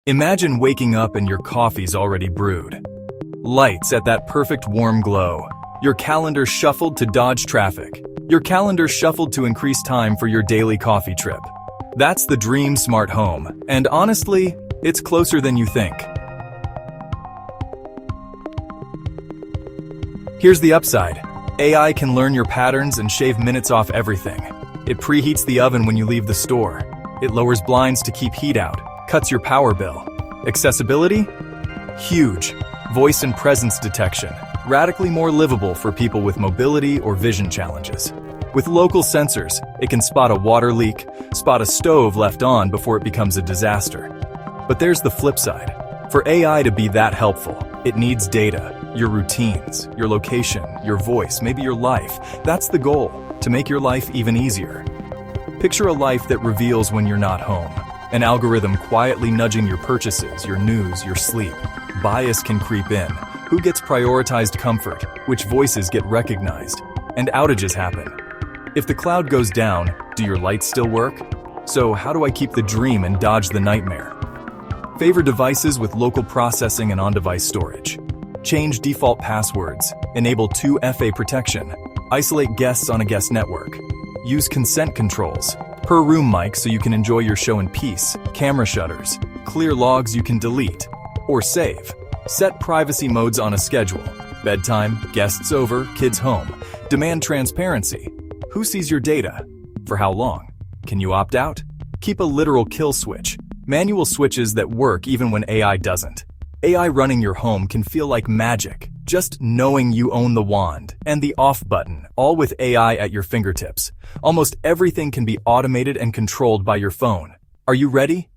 Imagine waking up and your coffee's already brewed. Lights at that perfect warm glow. Your calendar shuffled to dodge traffic. Your calendar shuffled to increase time for your daily coffee trip. That's the dream smart home, and honestly, it's closer than you think. Here's the upside. AI can learn your patterns and shave minutes off everything. It preheats the oven when you leave the store. It lowers blinds to keep heat out, cuts your power bill. Accessibility? Huge. Voice and presence detection. Radically more livable for people with mobility or vision challenges. With local sensors, it can spot a water leak, spot a stove left on before it becomes a disaster. But there's the flip side. For AI to be that helpful, it needs data, your routines, your location, your voice, maybe your life. That's the goal, to make your life even easier. Picture a life that reveals when you're not home. An algorithm quietly nudging your purchases, your news, your sleep. Bias can creep in. Who gets prioritized comfort? Which voices get recognized? And outages happen. If the cloud goes down, do your lights still work? So how do I keep the dream and dodge the nightmare? Favor devices with local processing and on-device storage. Change default passwords. Enable 2FA protection. Isolate guests on a guest network. Use consent controls. Per room mic so you can enjoy your show in peace. Camera shutters. Clear logs you can delete or save. Set privacy modes on a schedule. Bedtime, guests over, kids home. Demand transparency. Who sees your data? For how long? Can you opt out? Keep a literal kill switch. Manual switches that work even when AI doesn't. AI running your home can feel like magic, just knowing you own the wand and the off button, all with AI at your fingertips. Almost everything can be automated and controlled by your phone. Are you ready?